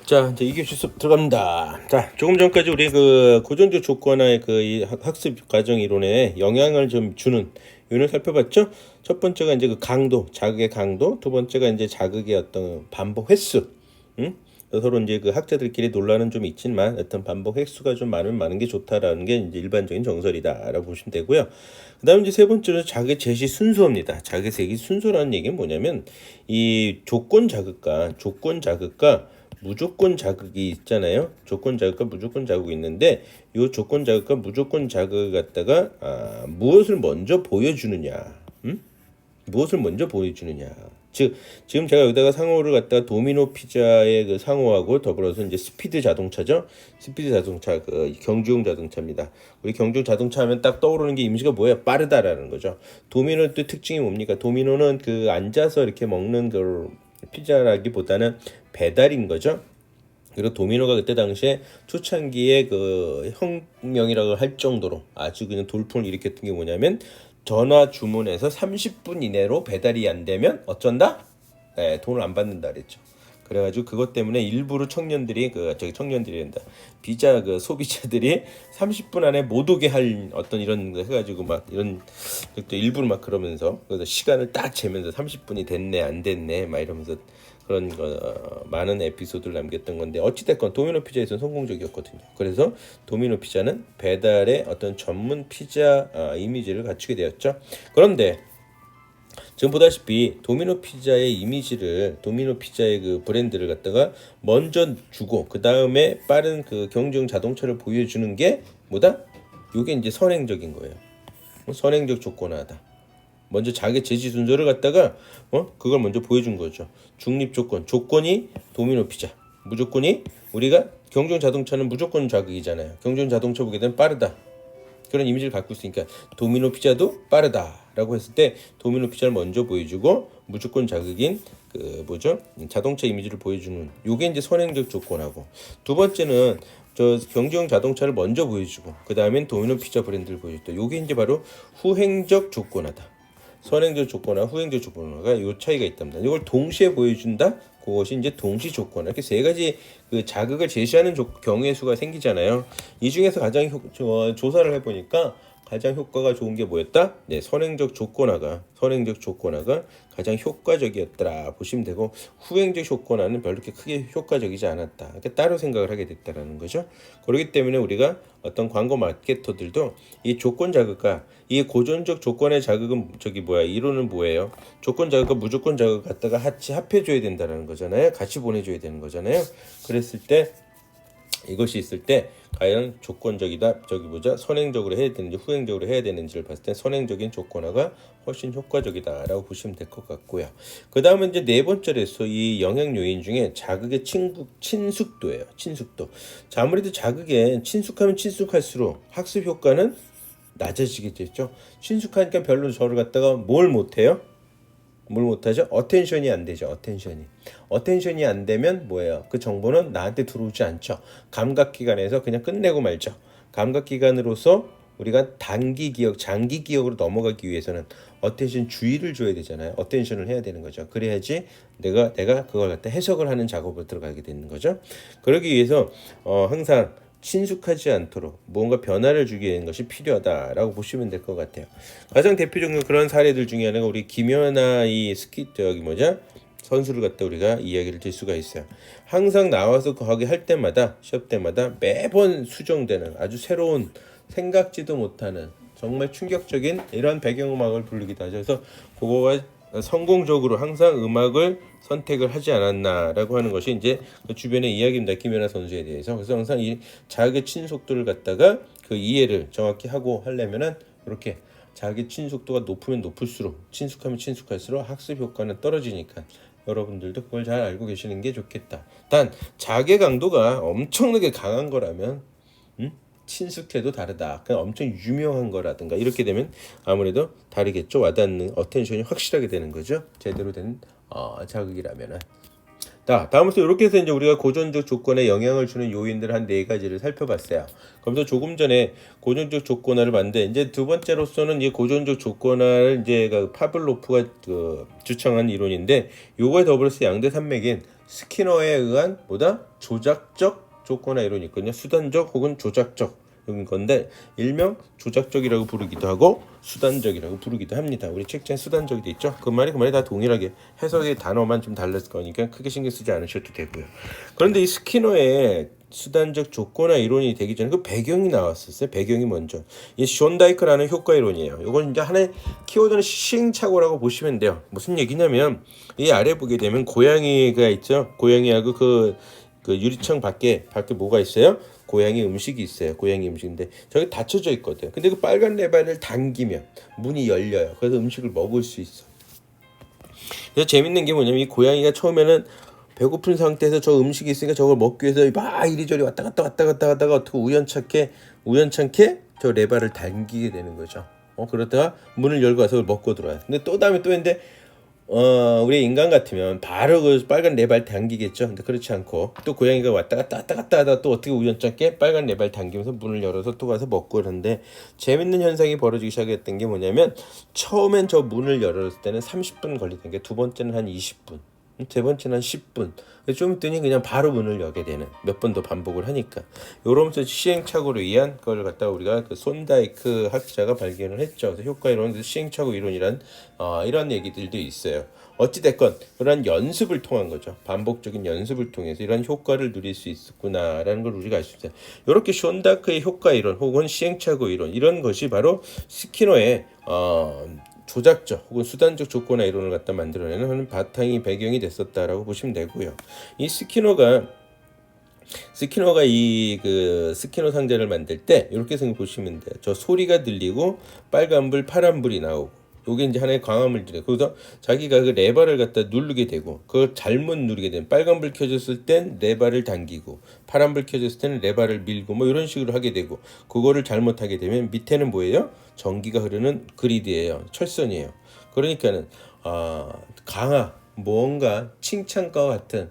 자, 이제 2교시 수업 들어갑니다. 자, 조금 전까지 우리 그 고전적 조건화의 그 이 학습 과정 이론에 영향을 좀 주는 요인을 살펴봤죠. 첫 번째가 이제 그 강도, 자극의 강도. 두 번째가 이제 자극의 어떤 반복 횟수. 서로 이제 그 학자들끼리 논란은 좀 있지만 어떤 반복 횟수가 좀 많은 게 좋다라는 게 이제 일반적인 정설이다라고 보시면 되고요. 그다음 이제 세 번째로 자극 제시 순서입니다. 자극 제시 순서라는 얘기는 뭐냐면 이 조건 자극과 무조건 자극이 있잖아요. 조건 자극과 무조건 자극이 있는데 이 조건 자극과 무조건 자극을 갖다가 무엇을 먼저 보여주느냐, 무엇을 먼저 보여주느냐. 즉 지금 제가 여기다가 상호를 갖다가 도미노 피자의 그 상호하고 더불어서 이제 스피드 자동차죠. 스피드 자동차, 그 경주용 자동차입니다. 우리 경주용 자동차 하면 딱 떠오르는 게 이미지가 뭐예요? 빠르다라는 거죠. 도미노의 또 특징이 뭡니까? 도미노는 그 앉아서 이렇게 먹는 그 피자라기보다는 배달인 거죠. 그리고 도미노가 그때 당시에 초창기에 그 혁명이라고 할 정도로 아주 그냥 돌풍을 일으켰던 게 뭐냐면 전화 주문해서 30분 이내로 배달이 안 되면 어쩐다? 네, 돈을 안 받는다 그랬죠. 그래가지고 그것 때문에 일부러 청년들이 청년들이란다. 피자 그 소비자들이 30분 안에 못 오게 할 어떤 이런 거 해가지고 막 이런 또 일부러 막 그러면서 그래서 시간을 딱 재면서 30분이 됐네 안 됐네 막 이러면서 그런 거 많은 에피소드를 남겼던 건데 어찌됐건 도미노 피자에서는 성공적이었거든요. 그래서 도미노 피자는 배달의 어떤 전문 피자 이미지를 갖추게 되었죠. 그런데 지금 보다시피 도미노 피자의 이미지를 도미노 피자의 그 브랜드를 갖다가 먼저 주고 그 다음에 빠른 그 경주용 자동차를 보여주는 게 뭐다? 이게 이제 선행적인 거예요. 선행적 조건화다. 먼저 자기 제시 순서를 갖다가 그걸 먼저 보여준 거죠. 중립 조건이 도미노 피자, 무조건이 우리가 경주용 자동차는 무조건 자극이잖아요. 경주용 자동차 보게 되면 빠르다. 그런 이미지를 갖고 있으니까 도미노 피자도 빠르다라고 했을 때 도미노 피자를 먼저 보여주고 무조건 자극인 그 자동차 이미지를 보여주는 요게 이제 선행적 조건하고 두 번째는 경주용 자동차를 먼저 보여주고 그 다음엔 도미노 피자 브랜드를 보여줬다. 요게 이제 바로 후행적 조건하다. 선행적 조건화, 후행적 조건화가 요 차이가 있답니다. 이걸 동시에 보여준다. 그것이 이제 동시 조건화. 이렇게 세 가지 그 자극을 제시하는 경우의 수가 생기잖아요. 이 중에서 가장 조사를 해보니까 가장 효과가 좋은 게 뭐였다? 네, 선행적 조건화가 가장 효과적이었더라 보시면 되고 후행적 조건화는 별로 그렇게 크게 효과적이지 않았다. 그러니까 따로 생각을 하게 됐다라는 거죠. 그렇기 때문에 우리가 어떤 광고 마케터들도 이 조건 자극과 이 고전적 조건의 자극은 이론은 뭐예요? 조건 자극과 무조건 자극 갖다가 같이 합해줘야 된다는 거잖아요. 같이 보내줘야 되는 거잖아요. 그랬을 때 이것이 있을 때 과연 조건적이다 선행적으로 해야 되는지 후행적으로 해야 되는지를 봤을 때 선행적인 조건화가 훨씬 효과적이다라고 보시면 될 것 같고요. 그 다음은 이제 네 번째로서 이 영향 요인 중에 자극의 친숙도예요. 친숙도. 자, 아무래도 자극에 친숙하면 친숙할수록 학습 효과는 낮아지게 되죠. 친숙하니까 별로 저를 갖다가 뭘 못해요? 뭘 못하죠? 어텐션이 안 되죠. 어텐션이 안 되면 뭐예요? 그 정보는 나한테 들어오지 않죠. 감각기관에서 그냥 끝내고 말죠. 감각기관으로서 우리가 단기 기억, 장기 기억으로 넘어가기 위해서는 어텐션 주의를 줘야 되잖아요. 어텐션을 해야 되는 거죠. 그래야지 내가 그걸 갖다 해석을 하는 작업으로 들어가게 되는 거죠. 그러기 위해서 항상 친숙하지 않도록 뭔가 변화를 주게 되는 것이 필요하다라고 보시면 될 것 같아요. 가장 대표적인 그런 사례들 중에 하나가 우리 김연아 이 선수를 갖다 우리가 이야기를 들 수가 있어요. 항상 나와서 거기 할 때마다 시합 때마다 매번 수정되는 아주 새로운 생각지도 못하는 정말 충격적인 이런 배경음악을 부르기도 하죠. 그래서 그거가 성공적으로 항상 음악을 선택을 하지 않았나라고 하는 것이 이제 그 주변의 이야기입니다. 김연아 선수에 대해서. 그래서 항상 이 자극의 친속도를 갖다가 그 이해를 정확히 하고 하려면은 이렇게 자극의 친속도가 높으면 높을수록 친숙하면 친숙할수록 학습 효과는 떨어지니까 여러분들도 그걸 잘 알고 계시는 게 좋겠다. 단 자극의 강도가 엄청나게 강한 거라면 친숙해도 다르다. 그냥 엄청 유명한 거라든가 이렇게 되면 아무래도 다르겠죠. 와닿는 어텐션이 확실하게 되는 거죠. 제대로 된 자극이라면은. 자, 다음으로 이렇게 해서 이제 우리가 고전적 조건에 영향을 주는 요인들 한 네 가지를 살펴봤어요. 그러면서 조금 전에 고전적 조건화를 봤는데 이제 두 번째로서는 이 고전적 조건화를 이제 파블로프가 주창한 이론인데 요거에 더불어서 양대 산맥인 스키너에 의한 뭐다? 조작적 조건화 이론이 있거든요. 수단적 혹은 조작적 인 건데 일명 조작적이라고 부르기도 하고 수단적이라고 부르기도 합니다. 우리 책장에 수단적이 돼 있죠. 그 말이 다 동일하게 해석의 단어만 좀 달랐을 거니까 크게 신경 쓰지 않으셔도 되고요. 그런데 이 스키너의 수단적 조건화 이론이 되기 전에 그 배경이 나왔었어요. 배경이 먼저 이 쇼다이크라는 효과 이론이에요. 이건 이제 하나의 키워드는 시행착오라고 보시면 돼요. 무슨 얘기냐면 이 아래 보게 되면 고양이가 있죠. 고양이하고 그 유리창 밖에 뭐가 있어요? 고양이 음식이 있어요. 고양이 음식인데 저기 닫혀져 있거든요. 근데 그 빨간 레버를 당기면 문이 열려요. 그래서 음식을 먹을 수 있어. 그래서 재밌는 게 뭐냐면 이 고양이가 처음에는 배고픈 상태에서 저 음식이 있으니까 저걸 먹기 위해서 막 이리저리 왔다 갔다 하다가 어떻게 우연찮게 저 레버를 당기게 되는 거죠. 그러다가 문을 열고 와서 먹고 들어와요. 근데 또 다음에 또 했는데 우리 인간 같으면 바로 그 빨간 레발 당기겠죠. 근데 그렇지 않고 또 고양이가 왔다 갔다 하다 또 어떻게 우연찮게 빨간 레발 당기면서 문을 열어서 또 가서 먹고 그러는데 재밌는 현상이 벌어지기 시작했던 게 뭐냐면 처음엔 저 문을 열었을 때는 30분 걸리던 게 두 번째는 한 20분, 세 번째는 한 10분. 좀 있더니 그냥 바로 문을 열게 되는 몇 번 더 반복을 하니까 요러면서 시행착오로 의한 그걸 갖다가 우리가 그 손다이크 학자가 발견을 했죠. 그래서 효과 이론, 시행착오 이론이란 이런 얘기들도 있어요. 어찌 됐건 그런 연습을 통한 거죠. 반복적인 연습을 통해서 이런 효과를 누릴 수 있었구나라는 걸 우리가 알 수 있어요. 이렇게 쇼다이크의 효과 이론 혹은 시행착오 이론 이런 것이 바로 스키너의 조작적 혹은 수단적 조건화 이론을 갖다 만들어내는 바탕이 배경이 됐었다라고 보시면 되고요. 이 스키너가 이 그 스키너 상자를 만들 때 이렇게 생각 보시면 돼요. 저 소리가 들리고 빨간불, 파란불이 나오고 요게 이제 하나의 광화물들이에요. 그래서 자기가 그 레버를 갖다 누르게 되고 그걸 잘못 누르게 되면 빨간불 켜졌을 땐 레버를 당기고 파란불 켜졌을 때는 레버를 밀고 뭐 이런 식으로 하게 되고 그거를 잘못하게 되면 밑에는 뭐예요? 전기가 흐르는 그리드예요. 철선이에요. 그러니까는 강화 뭔가 칭찬과 같은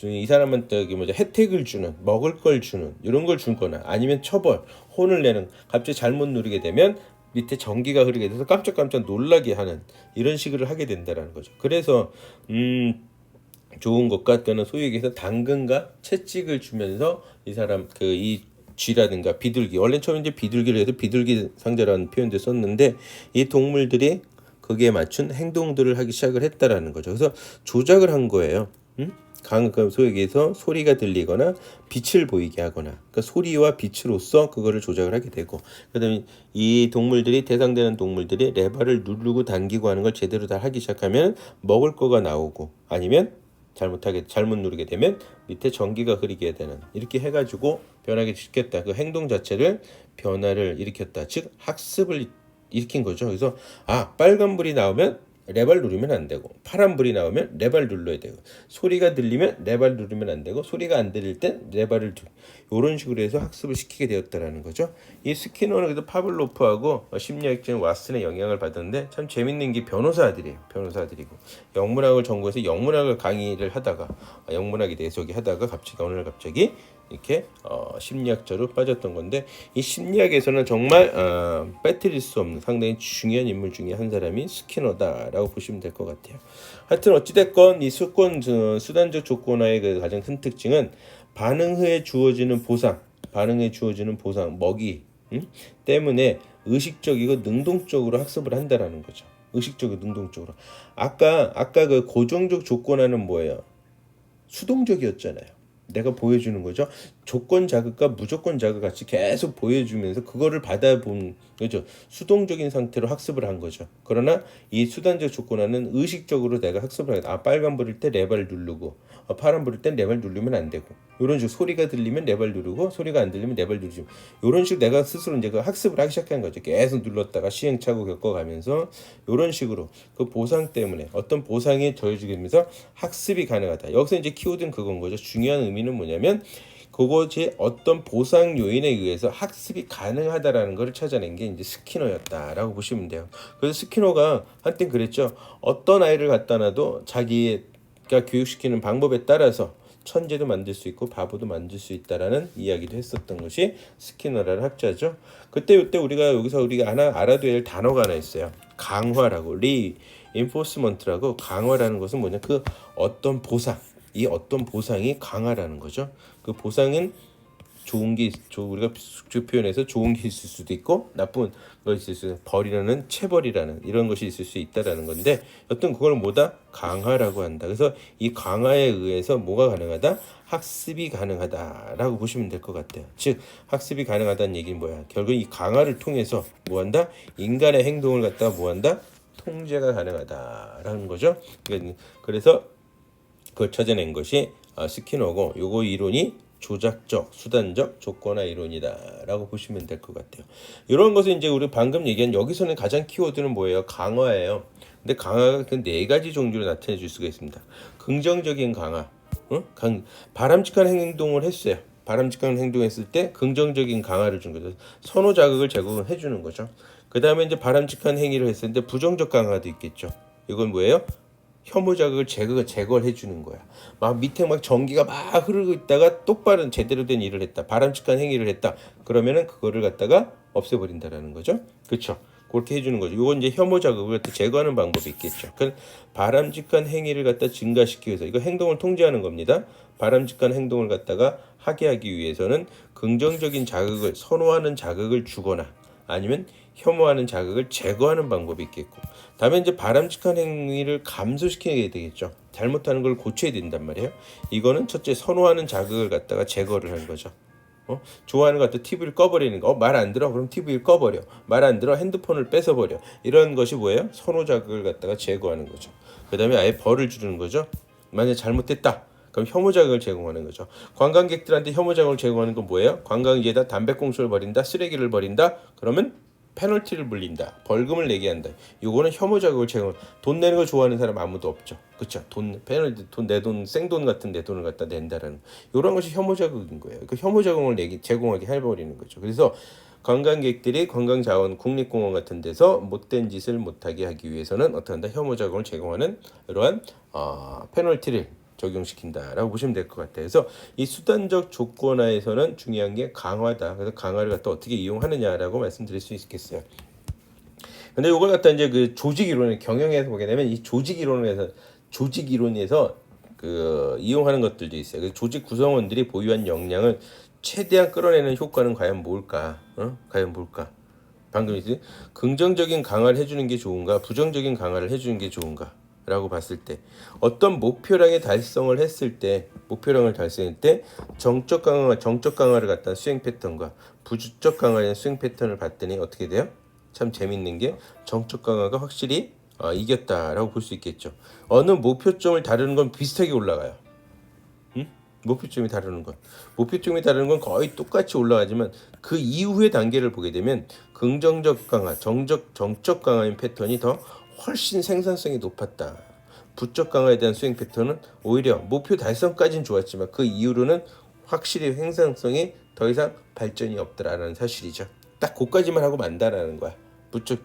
이 사람한테 혜택을 주는 먹을 걸 주는 이런 걸 주거나 아니면 처벌 혼을 내는 갑자기 잘못 누르게 되면 밑에 전기가 흐르게 돼서 깜짝깜짝 놀라게 하는 이런 식으로 하게 된다라는 거죠. 그래서 좋은 것과 그는 소위 얘기해서 당근과 채찍을 주면서 이 사람 이 쥐라든가 비둘기 원래 처음에 이제 비둘기를 해서 비둘기 상자라는 표현도 썼는데 이 동물들이 거기에 맞춘 행동들을 하기 시작을 했다라는 거죠. 그래서 조작을 한 거예요. 소위 얘기해서 소리가 들리거나 빛을 보이게 하거나 그러니까 소리와 빛으로써 그거를 조작을 하게 되고 그다음에 이 동물들이 대상되는 동물들이 레버를 누르고 당기고 하는 걸 제대로 다 하기 시작하면 먹을 거가 나오고 아니면 잘못 누르게 되면 밑에 전기가 흐르게 되는 이렇게 해가지고 변하게 시켰다. 그 행동 자체를 변화를 일으켰다. 즉 학습을 일으킨 거죠. 그래서 빨간불이 나오면 레버를 누르면 안 되고 파란불이 나오면 레버를 눌러야 되고 소리가 들리면 레버를 누르면 안 되고 소리가 안 들릴 땐 레버를 이런 식으로 해서 학습을 시키게 되었다라는 거죠. 이 스키너는 그래도 파블로프하고 심리학자인 왓슨의 영향을 받았는데 참 재밌는 게 변호사들이에요. 변호사들이고 영문학을 전공해서 영문학을 강의를 하다가 영문학에 대해서 하다가 갑자기 이렇게 심리학자로 빠졌던 건데 이 심리학에서는 정말 빼뜨릴 수 없는 상당히 중요한 인물 중에 한 사람이 스키너다라고 보시면 될 것 같아요. 하여튼 어찌됐건 이 수단적 조건화의 그 가장 큰 특징은 반응 후에 주어지는 보상 먹이 때문에 의식적이고 능동적으로 학습을 한다라는 거죠. 의식적이고 능동적으로. 아까 그 고정적 조건화는 뭐예요? 수동적이었잖아요. 내가 보여주는 거죠. 조건 자극과 무조건 자극 같이 계속 보여주면서 그거를 받아본 거죠. 수동적인 상태로 학습을 한 거죠. 그러나 이 수단적 조건화는 의식적으로 내가 학습을 하겠다. 빨간 불일 때 레버를 누르고 파란 불일 때 레버를 누르면 안 되고 이런 식으로 소리가 들리면 레버를 누르고 소리가 안 들리면 레버를 누르지 이런 식으로 내가 스스로 이제 그 학습을 하기 시작한 거죠. 계속 눌렀다가 시행착오 겪어가면서 이런 식으로 그 보상 때문에 어떤 보상이 더해지면서 학습이 가능하다. 여기서 이제 키워드는 그건 거죠. 중요한 의미는 뭐냐면 그것이 어떤 보상 요인에 의해서 학습이 가능하다라는 것을 찾아낸 게 이제 스키너였다라고 보시면 돼요. 그래서 스키너가 한때 그랬죠. 어떤 아이를 갖다 놔도 자기가 교육시키는 방법에 따라서 천재도 만들 수 있고 바보도 만들 수 있다라는 이야기도 했었던 것이 스키너라는 학자죠. 그때 우리가 하나 알아둬야 할 단어가 하나 있어요. 강화라고 리인포스먼트라고 강화라는 것은 뭐냐 그 어떤 보상 이 어떤 보상이 강하라는 거죠. 그 보상은 좋은 게 우리가 숙주 표현해서 좋은 게 있을 수도 있고 나쁜 것이 있을 수 있고 벌이라는 체벌이라는 이런 것이 있을 수 있다라는 건데 어떤 그걸 뭐다 강화라고 한다. 그래서 이 강화에 의해서 뭐가 가능하다? 학습이 가능하다라고 보시면 될 것 같아요. 즉 학습이 가능하다는 얘기는 뭐야? 결국 이 강화를 통해서 뭐한다? 인간의 행동을 갖다가 뭐한다? 통제가 가능하다라는 거죠. 그래서 그걸 찾아낸 것이 스키너고 요거 이론이 조작적, 수단적 조건화 이론이다라고 보시면 될 것 같아요. 이런 것은 이제 우리 방금 얘기한 여기서는 가장 키워드는 뭐예요? 강화예요. 근데 강화가 그 네 가지 종류로 나타내 줄 수가 있습니다. 긍정적인 강화, 바람직한 행동을 했어요. 바람직한 행동했을 때 긍정적인 강화를 준 거죠. 선호 자극을 제공해 주는 거죠. 그 다음에 이제 바람직한 행위를 했을 때 부정적 강화도 있겠죠. 이건 뭐예요? 혐오 자극을 제거를 해주는 거야. 막 밑에 막 전기가 막 흐르고 있다가 똑바른 제대로 된 일을 했다. 바람직한 행위를 했다. 그러면은 그거를 갖다가 없애버린다라는 거죠. 그렇죠? 그렇게 해주는 거죠. 이건 이제 혐오 자극을 갖다 제거하는 방법이 있겠죠. 그 바람직한 행위를 갖다 증가시키기 위해서 이거 행동을 통제하는 겁니다. 바람직한 행동을 갖다가 하게 하기 위해서는 긍정적인 자극을 선호하는 자극을 주거나 아니면 혐오하는 자극을 제거하는 방법이 있겠고 다음에 이제 바람직한 행위를 감소시켜야 되겠죠. 잘못하는 걸 고쳐야 된단 말이에요. 이거는 첫째 선호하는 자극을 갖다가 제거를 하는 거죠. 좋아하는 것 같아 TV를 꺼버리는 거. 말 안 들어? 그럼 TV를 꺼버려. 말 안 들어? 핸드폰을 뺏어버려. 이런 것이 뭐예요? 선호 자극을 갖다가 제거하는 거죠. 그 다음에 아예 벌을 주는 거죠. 만약 잘못됐다. 그럼 혐오 자극을 제공하는 거죠. 관광객들한테 혐오 자극을 제공하는 건 뭐예요? 관광지에다 담배꽁초를 버린다, 쓰레기를 버린다. 그러면 페널티를 물린다. 벌금을 내게 한다. 요거는 혐오 자극을 제공. 돈 내는 거 좋아하는 사람 아무도 없죠. 그렇죠? 페널티 내 돈 생돈 같은 내 돈을 갖다 낸다라는 요런 것이 혐오 자극인 거예요. 그 혐오 자극을 제공하게 해버리는 거죠. 그래서 관광객들이 관광자원 국립공원 같은 데서 못된 짓을 못하게 하기 위해서는 어떻게 한다? 혐오 자극을 제공하는 이러한 페널티를 적용시킨다라고 보시면 될 것 같아요. 그래서 이 수단적 조건화에서는 중요한 게 강화다. 그래서 강화를 갖다 어떻게 이용하느냐라고 말씀드릴 수 있겠어요. 근데 이걸 갖다 이제 그 조직 이론을 경영에서 보게 되면 이 조직 이론에서 그 이용하는 것들도 있어요. 그 조직 구성원들이 보유한 역량을 최대한 끌어내는 효과는 과연 뭘까? 과연 뭘까? 방금 이제 긍정적인 강화를 해주는 게 좋은가, 부정적인 강화를 해주는 게 좋은가? 라고 봤을 때 어떤 목표량을 달성했을 때 정적 강화를 갖다 수행 패턴과 부주적 강화의 수행 패턴을 봤더니 어떻게 돼요? 참 재밌는 게 정적 강화가 확실히 이겼다라고 볼 수 있겠죠. 어느 목표점을 다루는 건 비슷하게 올라가요. 목표점이 다르는 건 거의 똑같이 올라가지만 그 이후의 단계를 보게 되면 긍정적 강화, 정적 강화인 패턴이 더 훨씬 생산성이 높았다. 부적 강화에 대한 수행 패턴은 오히려 목표 달성까지는 좋았지만 그 이후로는 확실히 생산성이 더 이상 발전이 없더라는 사실이죠. 딱 그까지만 하고 만다라는 거야. 부적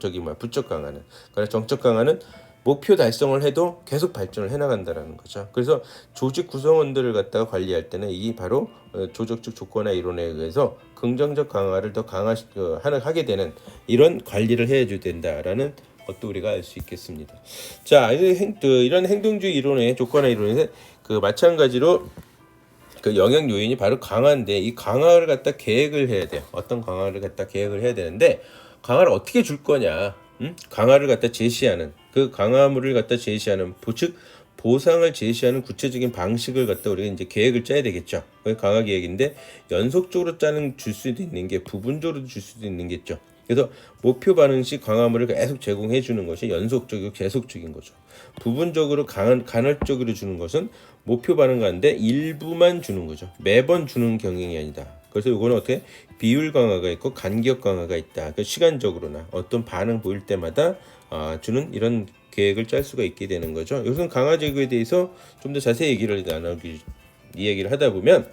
강화는. 그러나 정적 강화는 목표 달성을 해도 계속 발전을 해나간다라는 거죠. 그래서 조직 구성원들을 갖다가 관리할 때는 이게 바로 조직적 조건화 이론에 의해서 긍정적 강화를 더 하게 되는 이런 관리를 해줘야 된다라는 것도 우리가 알 수 있겠습니다. 자, 이런 행동주의 이론의 조건화 이론에서 그 마찬가지로 그 영향 요인이 바로 강화인데 이 강화를 갖다 계획을 해야 돼요. 어떤 강화를 갖다 계획을 해야 되는데 강화를 어떻게 줄 거냐? 강화를 갖다 제시하는 그 강화물을 갖다 제시하는 즉 보상을 제시하는 구체적인 방식을 갖다 우리가 이제 계획을 짜야 되겠죠. 그게 강화 계획인데 연속적으로 줄 수도 있는 게 부분적으로 줄 수도 있는 겠죠. 그래서 목표 반응식 강화물을 계속 제공해 주는 것이 연속적이고 계속적인 거죠. 부분적으로 간헐적으로 주는 것은 목표 반응 가운데 일부만 주는 거죠. 매번 주는 경향이 아니다. 그래서 이거는 어떻게 비율 강화가 있고 간격 강화가 있다. 그러니까 시간적으로나 어떤 반응 보일 때마다 주는 이런 계획을 짤 수가 있게 되는 거죠. 이것은 강화 제거에 대해서 좀 더 자세히 이야기를 하다 보면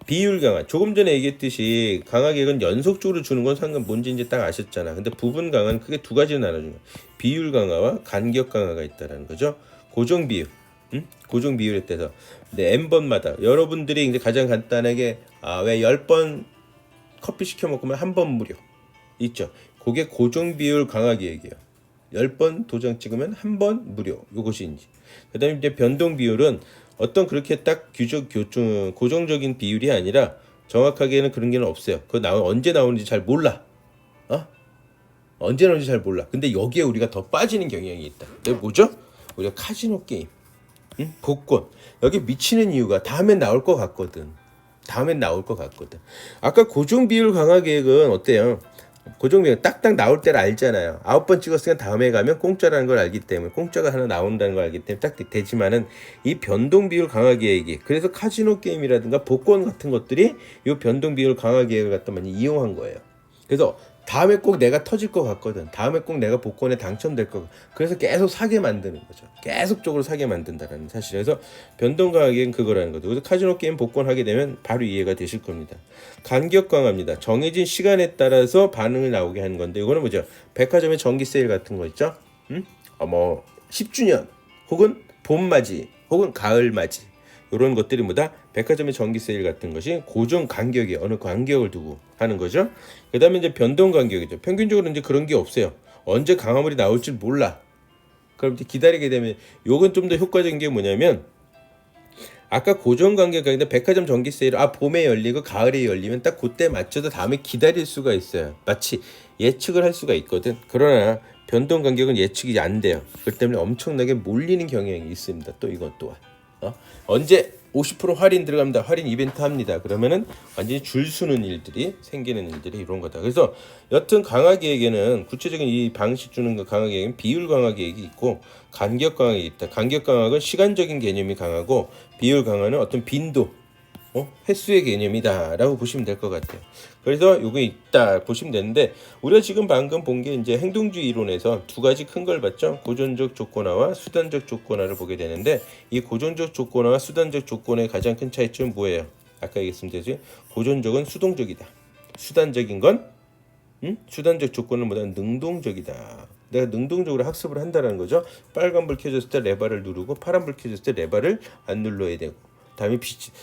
비율 강화, 조금 전에 얘기했듯이 강화 계획은 연속적으로 주는 건 상관 뭔지 이제 딱 아셨잖아. 근데 부분 강화는 크게 두 가지로 나눠준 거야. 비율 강화와 간격 강화가 있다라는 거죠. 고정 비율, 고정 비율에 따라서 n번마다 여러분들이 이제 가장 간단하게 왜 10번 커피 시켜 먹으면 한 번 무료 있죠. 그게 고정 비율 강화 계획이에요. 10번 도장 찍으면 한 번 무료. 요것이 이제 그다음에 이제 변동 비율은 어떤 그렇게 딱 고정적인 비율이 아니라 정확하게는 그런 게 없어요. 언제 나오는지 잘 몰라. 어? 언제 나오는지 잘 몰라. 근데 여기에 우리가 더 빠지는 경향이 있다. 그게 뭐죠? 우리가 카지노 게임, 응? 복권. 여기 미치는 이유가 다음엔 나올 것 같거든. 아까 고정 비율 강화 계획은 어때요? 고정 비율 딱딱 나올 때를 알잖아요. 9번 찍었으면 다음에 가면 공짜라는 걸 알기 때문에, 공짜가 하나 나온다는 걸 알기 때문에 딱 되지만은 이 변동 비율 강화 계획이, 그래서 카지노 게임이라든가 복권 같은 것들이 이 변동 비율 강화 계획을 갖다 많이 이용한 거예요. 그래서 다음에 꼭 내가 터질 것 같거든. 다음에 꼭 내가 복권에 당첨될 것. 그래서 계속 사게 만드는 거죠. 계속적으로 사게 만든다는 사실. 그래서 변동 강화계획은 그거라는 거죠. 그래서 카지노 게임 복권 하게 되면 바로 이해가 되실 겁니다. 간격 강화입니다. 정해진 시간에 따라서 반응을 나오게 하는 건데, 이거는 뭐죠? 백화점의 정기 세일 같은 거 있죠? 10주년 혹은 봄맞이 혹은 가을맞이, 이런 것들이 뭐다? 백화점의 정기 세일 같은 것이 고정 간격에 어느 간격을 두고 하는 거죠. 그 다음에 이제 변동 간격이죠. 평균적으로 이제 그런 게 없어요. 언제 강화물이 나올지 몰라. 그럼 이제 기다리게 되면, 요건 좀 더 효과적인 게 뭐냐면, 아까 고정 간격인데 백화점 정기 세일 봄에 열리고 가을에 열리면 딱 그때 맞춰서 다음에 기다릴 수가 있어요. 마치 예측을 할 수가 있거든. 그러나 변동 간격은 예측이 안 돼요. 그렇기 때문에 엄청나게 몰리는 경향이 있습니다. 또 이것 또한 언제 50% 할인 들어갑니다. 할인 이벤트 합니다. 그러면은 완전히 줄 서는 일들이 생기는 일들이 이런 거다. 그래서 여튼 강화 계획에는 구체적인 이 방식 주는 그 강화 계획은 비율 강화 계획이 있고 간격 강화가 있다. 간격 강화는 시간적인 개념이 강하고, 비율 강화는 어떤 빈도, 횟수의 개념이다라고 보시면 될 것 같아요. 그래서 요게 있다 보시면 되는데, 우리가 지금 방금 본 게 이제 행동주의 이론에서 두 가지 큰 걸 봤죠. 고전적 조건화와 수단적 조건화를 보게 되는데, 이 고전적 조건화와 수단적 조건의 가장 큰 차이점은 뭐예요? 아까 얘기했습니다. 고전적은 수동적이다. 수단적인 건 수단적 조건은 뭐다? 능동적이다. 내가 능동적으로 학습을 한다는 거죠. 빨간불 켜졌을 때 레버를 누르고 파란불 켜졌을 때 레버를 안 눌러야 되고, 다음에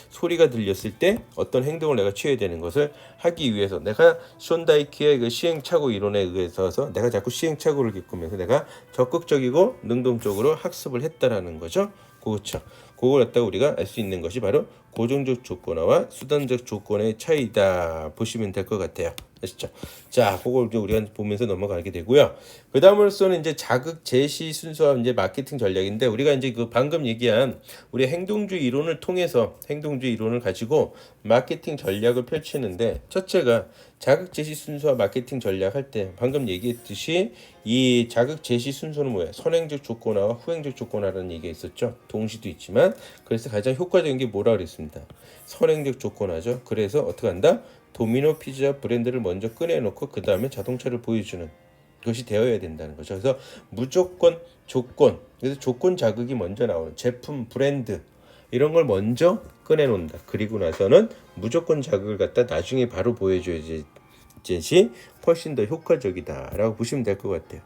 소리가 들렸을 때 어떤 행동을 내가 취해야 되는 것을 하기 위해서, 내가 션다이키의 그 시행착오 이론에 의해서 내가 자꾸 시행착오를 겪으면서 내가 적극적이고 능동적으로 학습을 했다라는 거죠. 그렇죠. 그걸 갖다가 우리가 알 수 있는 것이 바로 고정적 조건화와 수단적 조건의 차이다 보시면 될 것 같아요. 아시죠? 자, 그걸 우리가 보면서 넘어가게 되고요. 그 다음으로서는 이제 자극 제시 순서와 이제 마케팅 전략인데, 우리가 이제 그 방금 얘기한 우리 행동주의 이론을 통해서, 행동주의 이론을 가지고 마케팅 전략을 펼치는데, 첫째가 자극 제시 순서와 마케팅 전략 할 때 방금 얘기했듯이 이 자극 제시 순서는 뭐야? 선행적 조건화와 후행적 조건화라는 얘기가 있었죠. 동시도 있지만, 그래서 가장 효과적인 게 뭐라 그랬습니다. 선행적 조건화죠. 그래서 어떻게 한다? 도미노 피자 브랜드를 먼저 꺼내놓고 그 다음에 자동차를 보여주는 것이 되어야 된다는 거죠. 그래서 무조건 조건, 그래서 조건 자극이 먼저 나오는 제품, 브랜드 이런 걸 먼저 꺼내놓는다. 그리고 나서는 무조건 자극을 갖다 나중에 바로 보여줘야지 훨씬 더 효과적이다라고 보시면 될 것 같아요.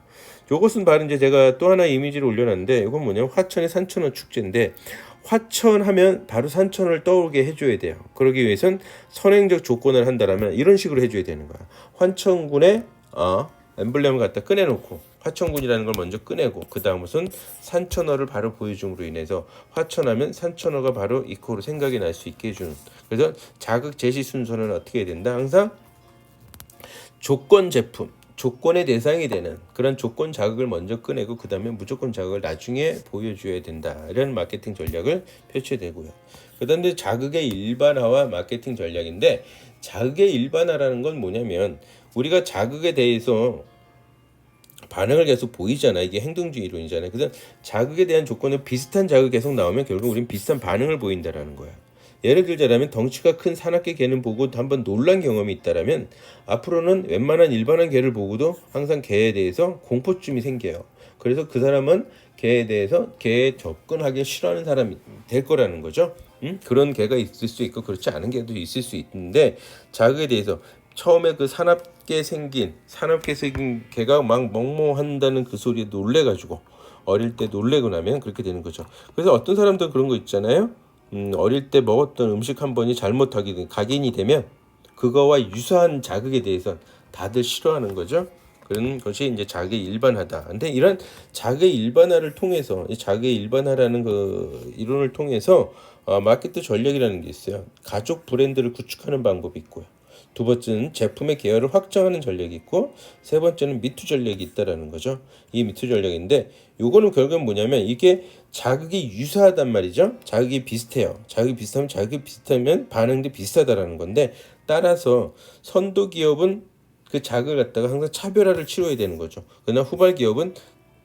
이것은 바로 이제 제가 또 하나 이미지를 올려놨는데, 이건 뭐냐면 화천의 산천어 축제인데, 화천 하면 바로 산천을 떠오르게 해줘야 돼요. 그러기 위해선 선행적 조건을 한다라면 이런 식으로 해줘야 되는 거야. 화천군의 엠블렘을 갖다 꺼내놓고 화천군이라는 걸 먼저 꺼내고, 그 다음 우선 산천어를 바로 보여줌으로 인해서 화천하면 산천어가 바로 이코로 생각이 날 수 있게 해주는. 그래서 자극 제시 순서는 어떻게 해야 된다? 항상 조건 제품, 조건의 대상이 되는 그런 조건 자극을 먼저 꺼내고, 그 다음에 무조건 자극을 나중에 보여줘야 된다. 이런 마케팅 전략을 펼쳐야 되고요. 그 다음에 자극의 일반화와 마케팅 전략인데, 자극의 일반화라는 건 뭐냐면, 우리가 자극에 대해서 반응을 계속 보이잖아. 이게 행동주의 이론이잖아요. 그래서 자극에 대한 조건은 비슷한 자극이 계속 나오면 결국 우리는 비슷한 반응을 보인다라는 거야. 예를 들자면 덩치가 큰 사납게 개는 보고 한번 놀란 경험이 있다라면, 앞으로는 웬만한 일반한 개를 보고도 항상 개에 대해서 공포증이 생겨요. 그래서 그 사람은 개에 접근하기 싫어하는 사람이 될 거라는 거죠. 그런 개가 있을 수 있고 그렇지 않은 개도 있을 수 있는데, 자극에 대해서 처음에 그 사납게 생긴 개가 막 멍멍한다는 그 소리에 놀래가지고 어릴 때 놀래고 나면 그렇게 되는 거죠. 그래서 어떤 사람들은 그런 거 있잖아요. 어릴 때 먹었던 음식 한 번이 각인이 되면 그거와 유사한 자극에 대해서 다들 싫어하는 거죠. 그런 것이 이제 자극의 일반화다. 근데 이런 자극의 일반화를 통해서, 이 자극의 일반화라는 그 이론을 통해서 마케팅 전략이라는 게 있어요. 가족 브랜드를 구축하는 방법이 있고요. 두 번째는 제품의 계열을 확장하는 전략이 있고, 세 번째는 미투 전략이 있다라는 거죠. 이 미투 전략인데, 요거는 결국은 뭐냐면 이게 자극이 유사하단 말이죠. 자극이 비슷해요. 자극이 비슷하면 반응도 비슷하다라는 건데, 따라서 선도 기업은 그 자극을 갖다가 항상 차별화를 치러야 되는 거죠. 그러나 후발 기업은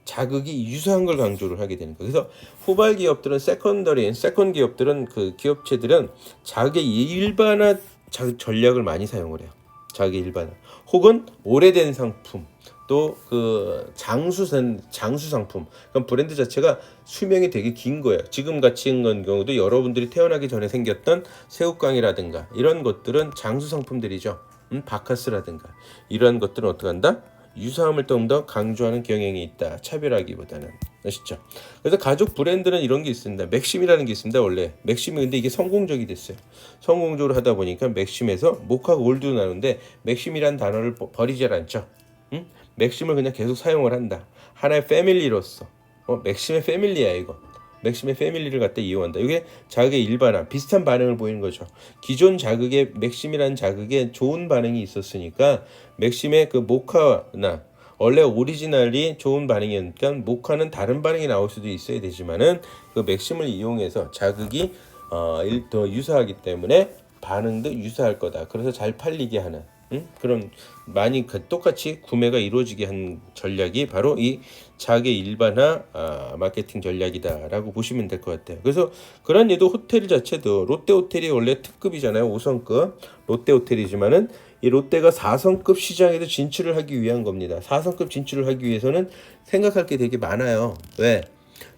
자극이 유사한 걸 강조를 하게 되는 거예요. 그래서 후발 기업들은 세컨 기업들은 그 기업체들은 자극의 일반화 자극 전략을 많이 사용을 해요. 자극의 일반화. 혹은 오래된 상품, 또 그 장수 상품. 그럼 브랜드 자체가 수명이 되게 긴 거예요. 지금 같이 있는 경우도 여러분들이 태어나기 전에 생겼던 새우깡이라든가 이런 것들은 장수 상품들이죠. 바카스라든가 이런 것들은 어떻게 한다? 유사함을 좀 더 강조하는 경향이 있다. 차별하기보다는. 아시죠? 그래서 가족 브랜드는 이런 게 있습니다. 맥심이라는 게 있습니다. 원래 맥심이 근데 이게 성공적이 됐어요. 성공적으로 하다 보니까 맥심에서 모카 골드로 나누는데 맥심이라는 단어를 버리질 않죠. 응? 맥심을 그냥 계속 사용을 한다. 하나의 패밀리로서. 맥심의 패밀리야 이거. 맥심의 패밀리를 갖다 이용한다. 이게 자극의 일반화, 비슷한 반응을 보이는 거죠. 기존 자극에 맥심이라는 자극에 좋은 반응이 있었으니까 맥심의 그 모카나 원래 오리지널이 좋은 반응이니까 모카는 다른 반응이 나올 수도 있어야 되지만은 그 맥심을 이용해서 자극이 더 유사하기 때문에 반응도 유사할 거다. 그래서 잘 팔리게 하는 그런 많이 똑같이 구매가 이루어지게 한 전략이 바로 이 자극의 일반화 마케팅 전략이다라고 보시면 될 것 같아요. 그래서 그런 예도 호텔 자체도 롯데 호텔이 원래 특급이잖아요. 5성급 롯데 호텔이지만은 이 롯데가 4성급 시장에도 진출을 하기 위한 겁니다. 4성급 진출을 하기 위해서는 생각할 게 되게 많아요. 왜?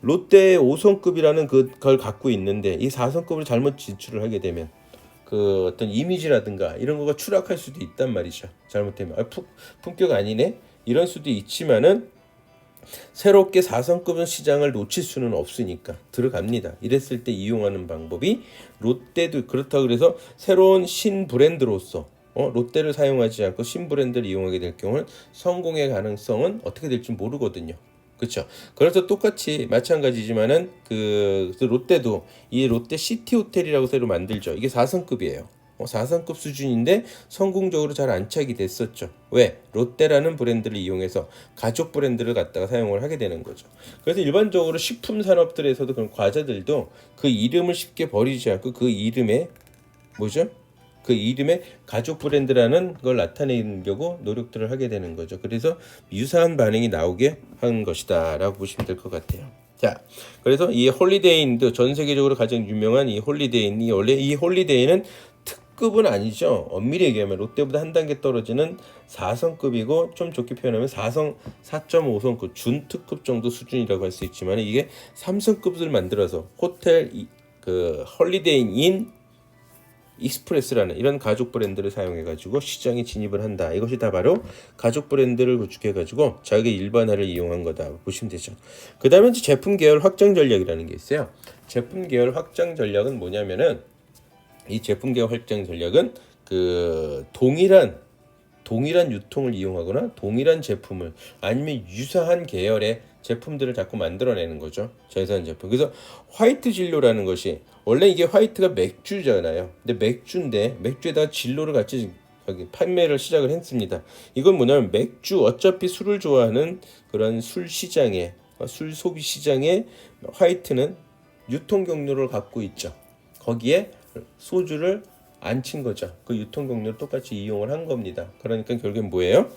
롯데의 5성급이라는 그걸 갖고 있는데 이 4성급을 잘못 진출을 하게 되면 그 어떤 이미지라든가 이런 거가 추락할 수도 있단 말이죠. 잘못되면 품격 아니네 이런 수도 있지만은 새롭게 4성급은 시장을 놓칠 수는 없으니까 들어갑니다. 이랬을 때 이용하는 방법이 롯데도 그렇다고 그래서 새로운 신 브랜드로서 롯데를 사용하지 않고 신 브랜드를 이용하게 될 경우는 성공의 가능성은 어떻게 될지 모르거든요. 그렇죠. 그래서 똑같이 마찬가지지만은 그 롯데도 이 롯데 시티 호텔이라고 새로 만들죠. 이게 4성급이에요. 4성급 수준인데 성공적으로 잘 안착이 됐었죠. 왜? 롯데라는 브랜드를 이용해서 가족 브랜드를 갖다가 사용을 하게 되는 거죠. 그래서 일반적으로 식품 산업들에서도 그런 과자들도 그 이름을 쉽게 버리지 않고 그 이름에 뭐죠? 그 이름에 가족 브랜드라는 걸 나타내려고 노력들을 하게 되는 거죠. 그래서 유사한 반응이 나오게 한 것이다 라고 보시면 될 것 같아요. 자, 그래서 이 홀리데이인도 전 세계적으로 가장 유명한 이 홀리데이인이 원래 이 홀리데이는 특급은 아니죠. 엄밀히 얘기하면 롯데보다 한 단계 떨어지는 4성급이고 좀 좋게 표현하면 4.5성급 준특급 정도 수준이라고 할 수 있지만 이게 3성급을 만들어서 호텔 그 홀리데이 익스프레스라는 이런 가족 브랜드를 사용해가지고 시장에 진입을 한다. 이것이 다 바로 가족 브랜드를 구축해가지고 자기의 일반화를 이용한 거다 보시면 되죠. 그 다음에 제품 계열 확장 전략이라는 게 있어요. 제품 계열 확장 전략은 뭐냐면은 이 제품 계열 확장 전략은 그 동일한 유통을 이용하거나 동일한 제품을 아니면 유사한 계열의 제품들을 자꾸 만들어내는 거죠. 저예산 제품. 그래서 화이트 진로라는 것이 원래 이게 화이트가 맥주잖아요. 근데 맥주에다가 진로를 같이 판매를 시작을 했습니다. 이건 뭐냐면 맥주 어차피 술을 좋아하는 그런 술 시장에 술 소비 시장에 화이트는 유통 경로를 갖고 있죠. 거기에 소주를 안 친 거죠. 그 유통 경로를 똑같이 이용을 한 겁니다. 그러니까 결국엔 뭐예요?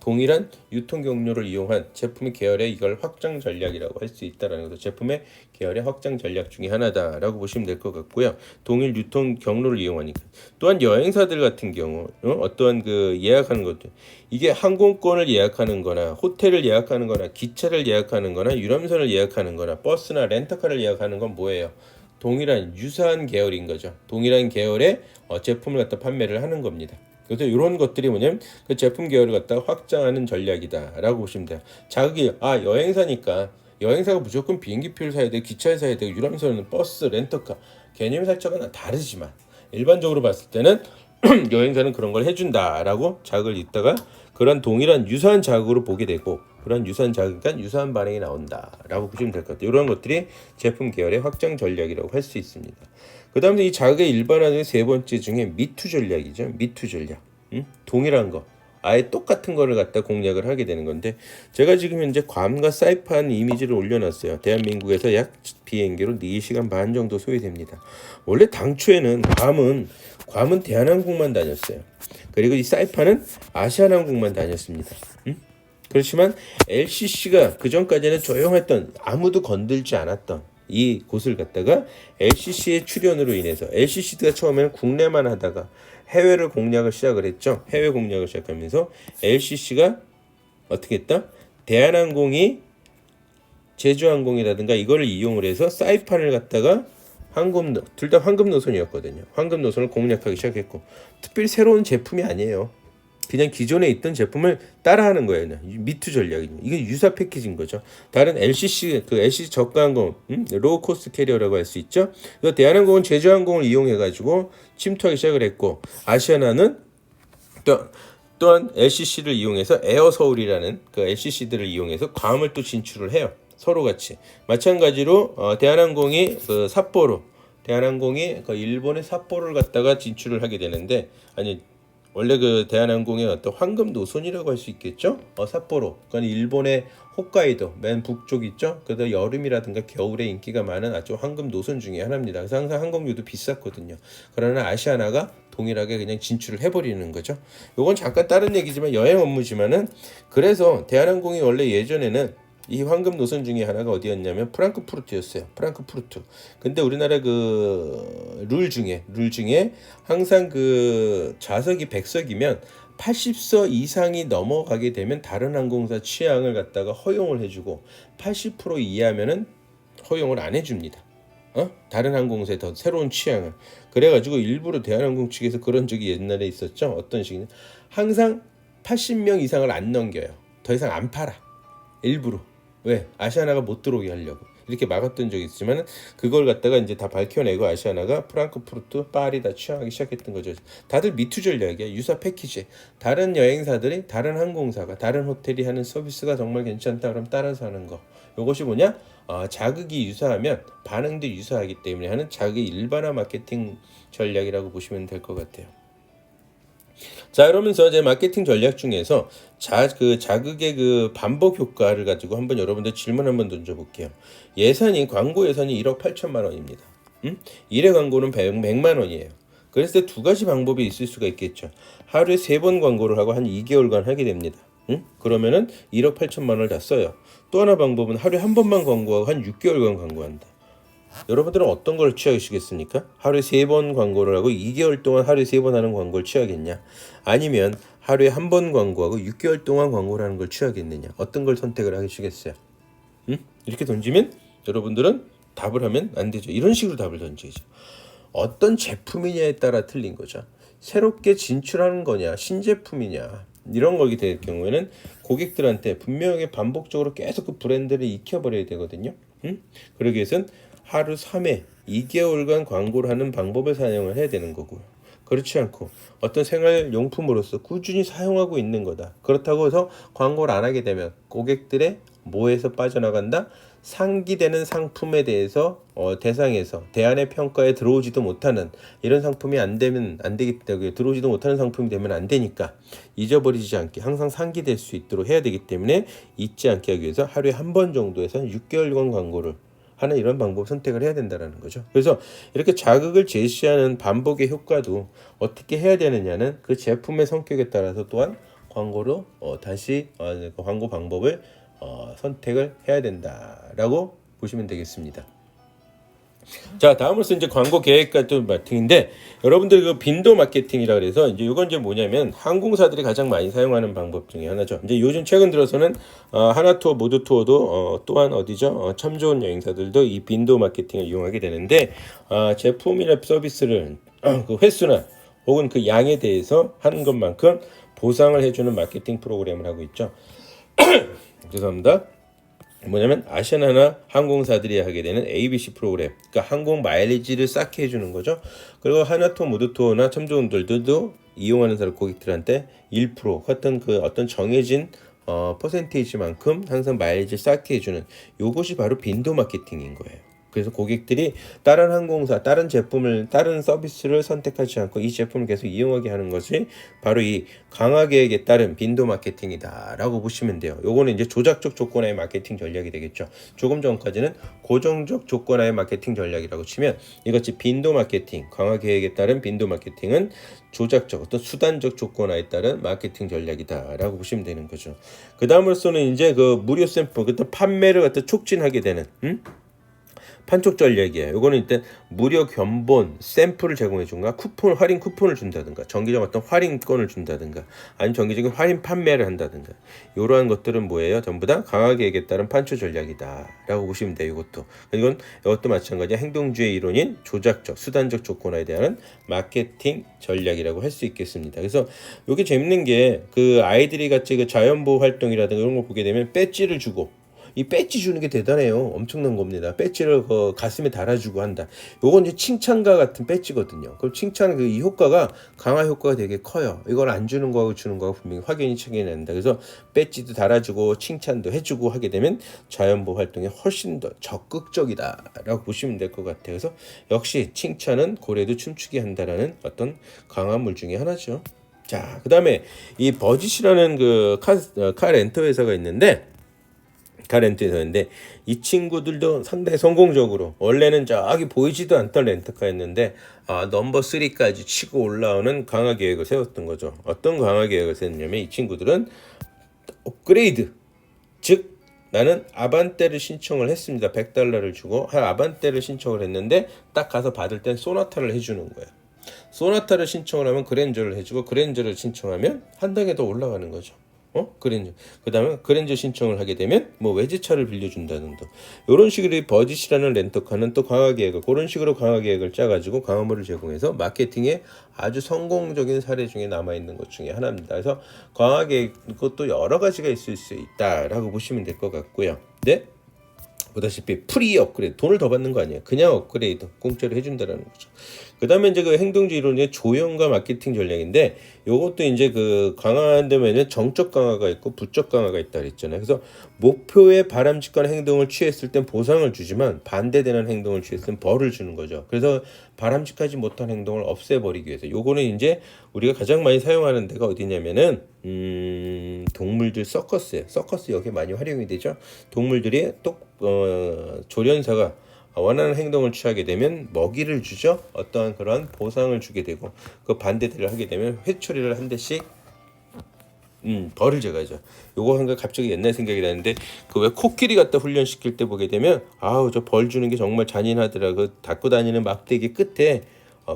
동일한 유통 경로를 이용한 제품의 계열의 이걸 확장 전략이라고 할 수 있다라는 거죠. 제품의 계열의 확장 전략 중에 하나다라고 보시면 될 것 같고요. 동일 유통 경로를 이용하니까. 또한 여행사들 같은 경우 어떠한 그 예약하는 것들 이게 항공권을 예약하는 거나 호텔을 예약하는 거나 기차를 예약하는 거나 유람선을 예약하는 거나 버스나 렌터카를 예약하는 건 뭐예요? 동일한 유사한 계열인 거죠. 동일한 계열의 제품을 갖다 판매를 하는 겁니다. 그래서 이런 것들이 뭐냐면 그 제품 계열을 갖다 확장하는 전략이다라고 보시면 돼요. 자극이 여행사니까 여행사가 무조건 비행기표를 사야 돼, 기차를 사야 돼, 유람선은 버스, 렌터카 개념이 살짝은 다르지만 일반적으로 봤을 때는 여행사는 그런 걸 해준다라고 자극을 입다가 그런 동일한 유사한 자극으로 보게 되고 그런 유사한 자극과 유사한 반응이 나온다라고 보시면 될 것 같아요. 이런 것들이 제품 계열의 확장 전략이라고 할 수 있습니다. 그 다음에 이 자극의 일반화의 세 번째 중에 미투 전략이죠. 미투 전략. 동일한 거. 아예 똑같은 거를 갖다 공략을 하게 되는 건데 제가 지금 현재 괌과 사이판 이미지를 올려놨어요. 대한민국에서 약 비행기로 4시간 반 정도 소요됩니다. 원래 당초에는 괌은 대한항공만 다녔어요. 그리고 이 사이판은 아시아나항공만 다녔습니다. 그렇지만 LCC가 그전까지는 조용했던 아무도 건들지 않았던 이 곳을 갖다가 LCC의 출현으로 인해서 LCC가 처음에는 국내만 하다가 해외를 공략을 시작을 했죠. 해외 공략을 시작하면서 LCC가 어떻게 했다? 대한항공이 제주항공이라든가 이거를 이용을 해서 사이판을 갖다가 둘 다 황금 노선이었거든요. 황금 노선을 공략하기 시작했고 특별히 새로운 제품이 아니에요. 그냥 기존에 있던 제품을 따라하는 거예요. 미투 전략이죠. 이게 유사 패키지인 거죠. 다른 LCC LCC 저가항공, 로우 코스트 캐리어라고 할 수 있죠. 그래서 대한항공은 제주항공을 이용해가지고 침투하기 시작을 했고 아시아나는 또한 LCC를 이용해서 에어서울이라는 그 LCC들을 이용해서 괌을 또 진출을 해요. 서로 같이 마찬가지로 대한항공이 대한항공이 일본의 삿포로를 갖다가 진출을 하게 되는데 원래 그 대한항공의 어떤 황금 노선이라고 할 수 있겠죠. 삿포로, 그러니까 일본의 홋카이도 맨 북쪽 있죠. 그래서 여름이라든가 겨울에 인기가 많은 아주 황금 노선 중에 하나입니다. 그래서 항상 항공료도 비쌌거든요. 그러나 아시아나가 동일하게 그냥 진출을 해버리는 거죠. 요건 잠깐 다른 얘기지만 여행 업무지만은 그래서 대한항공이 원래 예전에는 이 황금 노선 중에 하나가 어디였냐면 프랑크푸르트였어요. 프랑크푸르트. 근데 우리나라 그 룰 중에 항상 그 좌석이 100석이면 80석 이상이 넘어가게 되면 다른 항공사 취향을 갖다가 허용을 해주고 80% 이하면은 허용을 안 해줍니다. 다른 항공사의 더 새로운 취향을. 그래가지고 일부러 대한항공 측에서 그런 적이 옛날에 있었죠. 어떤 식이냐. 항상 80명 이상을 안 넘겨요. 더 이상 안 팔아. 일부러. 왜? 아시아나가 못 들어오게 하려고 이렇게 막았던 적이 있지만 그걸 갖다가 이제 다 밝혀내고 아시아나가 프랑크푸르트, 파리 다 취항하기 시작했던 거죠. 다들 미투 전략이야. 유사 패키지. 다른 여행사들이 다른 항공사가 다른 호텔이 하는 서비스가 정말 괜찮다 그럼 따라서 하는 거. 이것이 뭐냐? 자극이 유사하면 반응도 유사하기 때문에 하는 자극의 일반화 마케팅 전략이라고 보시면 될 것 같아요. 자, 그러면서 제 마케팅 전략 중에서 자극의 그 반복 효과를 가지고 한번 여러분들 질문 한번 던져볼게요. 광고 예산이 1억 8천만 원입니다. 1회 광고는 100만 원이에요. 그래서 두 가지 방법이 있을 수가 있겠죠. 하루에 3번 광고를 하고 한 2개월간 하게 됩니다. 그러면은 1억 8천만 원을 다 써요. 또 하나 방법은 하루에 한 번만 광고하고 한 6개월간 광고한다. 여러분들은 어떤 걸 취하시겠습니까? 하루에 3번 광고를 하고 2개월 동안 하루에 3번 하는 광고를 취하겠냐? 아니면 하루에 한 번 광고하고 6개월 동안 광고를 하는 걸 취하겠느냐? 어떤 걸 선택을 하시겠어요? 이렇게 던지면 여러분들은 답을 하면 안 되죠. 이런 식으로 답을 던지죠. 어떤 제품이냐에 따라 틀린 거죠. 새롭게 진출하는 거냐, 신제품이냐 이런 거게 될 경우에는 고객들한테 분명하게 반복적으로 계속 그 브랜드를 익혀버려야 되거든요. 그러기 위해서는 하루 3회 2개월간 광고를 하는 방법을 사용을 해야 되는 거고요. 그렇지 않고 어떤 생활용품으로서 꾸준히 사용하고 있는 거다. 그렇다고 해서 광고를 안 하게 되면 고객들의 뭐에서 빠져나간다? 상기되는 상품에 대해서 대상에서 대안의 평가에 들어오지도 못하는 이런 상품이 안 되기 때문에 들어오지도 못하는 상품이 되면 안 되니까 잊어버리지 않게 항상 상기될 수 있도록 해야 되기 때문에 잊지 않게 하기 위해서 하루에 한 번 정도에서 6개월간 광고를 하는 이런 방법 선택을 해야 된다는 거죠. 그래서 이렇게 자극을 제시하는 반복의 효과도 어떻게 해야 되느냐는 그 제품의 성격에 따라서 또한 광고로 다시 광고 방법을 선택을 해야 된다라고 보시면 되겠습니다. 자, 다음으로서 이제 광고 계획과 또 마케팅인데 여러분들 그 빈도 마케팅이라 그래서 이제 이건 이제 뭐냐면 항공사들이 가장 많이 사용하는 방법 중에 하나죠. 이제 요즘 최근 들어서는 하나투어, 모두투어도 또한 어디죠? 참 좋은 여행사들도 이 빈도 마케팅을 이용하게 되는데 제품이나 서비스를 그 횟수나 혹은 그 양에 대해서 하는 것만큼 보상을 해주는 마케팅 프로그램을 하고 있죠. 죄송합니다. 뭐냐면 아시아나나 항공사들이 하게 되는 ABC 프로그램, 그러니까 항공 마일리지를 쌓게 해주는 거죠. 그리고 하나투어, 무드투어나 첨부원들도 이용하는 사람 고객들한테 1% 같은 그 어떤 정해진 퍼센테이지만큼 항상 마일리지 쌓게 해주는 요것이 바로 빈도 마케팅인 거예요. 그래서 고객들이 다른 항공사, 다른 제품을, 다른 서비스를 선택하지 않고 이 제품을 계속 이용하게 하는 것이 바로 이 강화 계획에 따른 빈도 마케팅이다라고 보시면 돼요. 요거는 이제 조작적 조건화의 마케팅 전략이 되겠죠. 조금 전까지는 고정적 조건화의 마케팅 전략이라고 치면 이것이 빈도 마케팅, 강화 계획에 따른 빈도 마케팅은 조작적 어떤 수단적 조건화에 따른 마케팅 전략이다라고 보시면 되는 거죠. 그 다음으로서는 이제 그 무료 샘플, 그때 판매를 갖다 촉진하게 되는, 판촉 전략이에요. 요거는 일단 무료 견본 샘플을 제공해 준가, 쿠폰 할인 쿠폰을 준다든가, 정기적 어떤 할인권을 준다든가, 아니면 정기적인 할인 판매를 한다든가, 이러한 것들은 뭐예요? 전부 다 강화 계획에 따른 판촉 전략이다라고 보시면 돼요. 이것도 마찬가지야. 행동주의 이론인 조작적, 수단적 조건화에 대한 마케팅 전략이라고 할 수 있겠습니다. 그래서 이게 재밌는 게 그 아이들이 같이 그 자연보호 활동이라든가 이런 거 보게 되면 배지를 주고, 이 배지 주는 게 대단해요. 엄청난 겁니다. 배지를 그 가슴에 달아주고 한다. 요건 이제 칭찬과 같은 배지거든요. 그럼 칭찬 그 이 효과가 강화 효과가 되게 커요. 이걸 안 주는 거하고 주는 거하고 분명히 확연히 차이가 난다. 그래서 배지도 달아주고 칭찬도 해주고 하게 되면 자연보호 활동에 훨씬 더 적극적이다라고 보시면 될 것 같아요. 그래서 역시 칭찬은 고래도 춤추게 한다라는 어떤 강화물 중에 하나죠. 자, 그 다음에 이 버짓이라는 그 카 렌터 회사가 있는데, 렌트에서인데 이 친구들도 상당히 성공적으로, 원래는 저기 보이지도 않던 렌터카였는데 넘버 3까지 치고 올라오는 강화 계획을 세웠던 거죠. 어떤 강화 계획을 세웠냐면 이 친구들은 업그레이드, 즉 나는 아반떼를 신청을 했습니다. $100를 주고 아반떼를 신청을 했는데 딱 가서 받을 땐 소나타를 해주는 거예요. 소나타를 신청을 하면 그랜저를 해주고, 그랜저를 신청하면 한 단계 더 올라가는 거죠. 그랜저. 그 다음에 그랜저 신청을 하게 되면 뭐 외제차를 빌려준다는 등 이런 식으로 버짓이라는 렌터카는 또 강화 계획을, 그런 식으로 강화 계획을 짜가지고 강화물을 제공해서 마케팅에 아주 성공적인 사례 중에 남아있는 것 중에 하나입니다. 그래서 강화 계획, 그것도 여러 가지가 있을 수 있다라고 보시면 될 것 같고요. 네? 보다시피 프리 업그레이드, 돈을 더 받는 거 아니에요. 그냥 업그레이드 공짜로 해준다라는 거죠. 그 다음에 이제 그 행동주의 이론의 조형과 마케팅 전략인데, 요것도 이제 그 강화한다면 정적 강화가 있고 부적 강화가 있다 그랬잖아요. 그래서 목표에 바람직한 행동을 취했을 땐 보상을 주지만 반대되는 행동을 취했을 땐 벌을 주는 거죠. 그래서 바람직하지 못한 행동을 없애버리기 위해서, 요거는 이제 우리가 가장 많이 사용하는 데가 어디냐면은 동물들 서커스예요. 서커스 여기 많이 활용이 되죠. 동물들이 조련사가 원하는 행동을 취하게 되면 먹이를 주죠. 어떠한 그런 보상을 주게 되고, 그 반대들을 하게 되면 회초리를 한 대씩 벌을 제거하죠. 요거 한가 갑자기 옛날 생각이 나는데, 그 왜 코끼리 갖다 훈련시킬 때 보게 되면 아우 저 벌 주는 게 정말 잔인하더라. 그 닦고 다니는 막대기 끝에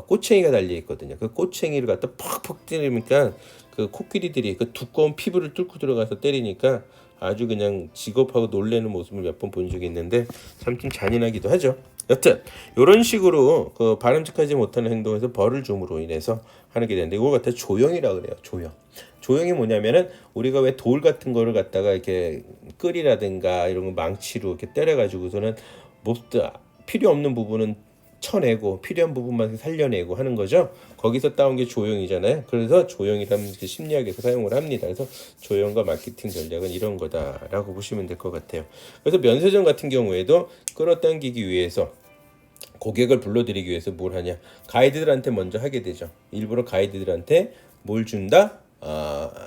꼬챙이가 달려 있거든요. 그 꼬챙이를 갖다 퍽퍽 때리니까 그 코끼리들이 그 두꺼운 피부를 뚫고 들어가서 때리니까 아주 그냥 직업하고 놀래는 모습을 몇 번 본 적이 있는데 참 좀 잔인하기도 하죠. 여튼 이런 식으로 그 바람직하지 못하는 행동에서 벌을 줌으로 인해서 하는 게 되는데, 이걸 갖다 조형이라 그래요. 조형. 조형이 뭐냐면은 우리가 왜 돌 같은 거를 갖다가 이렇게 끌이라든가 이런 거 망치로 이렇게 때려가지고서는 필요 없는 부분은 쳐내고 필요한 부분만 살려내고 하는 거죠. 거기서 따온 게 조형이잖아요. 그래서 조형이라는 심리학에서 사용을 합니다. 그래서 조형과 마케팅 전략은 이런 거다라고 보시면 될 것 같아요. 그래서 면세점 같은 경우에도 끌어당기기 위해서, 고객을 불러들이기 위해서 뭘 하냐, 가이드들한테 먼저 하게 되죠. 일부러 가이드들한테 뭘 준다?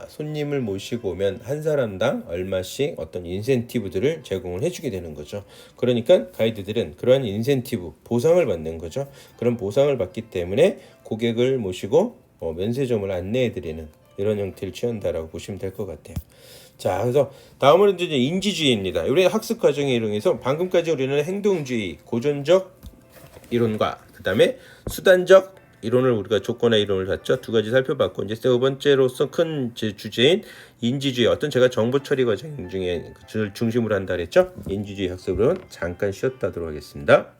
손님을 모시고 오면 한 사람당 얼마씩 어떤 인센티브들을 제공을 해주게 되는 거죠. 그러니까 가이드들은 그러한 인센티브, 보상을 받는 거죠. 그런 보상을 받기 때문에 고객을 모시고 면세점을 안내해드리는 이런 형태를 취한다라고 보시면 될 것 같아요. 자, 그래서 다음으로 이제 인지주의입니다. 우리 학습 과정의 이론에서 방금까지 우리는 행동주의, 고전적 이론과 그 다음에 수단적 이론을, 우리가 조건의 이론을 봤죠. 두 가지 살펴봤고, 이제 세 번째로서 큰 주제인 인지주의, 어떤 제가 정보 처리 과정 중에 중심으로 한다 그랬죠. 인지주의 학습으로는 잠깐 쉬었다 하도록 하겠습니다.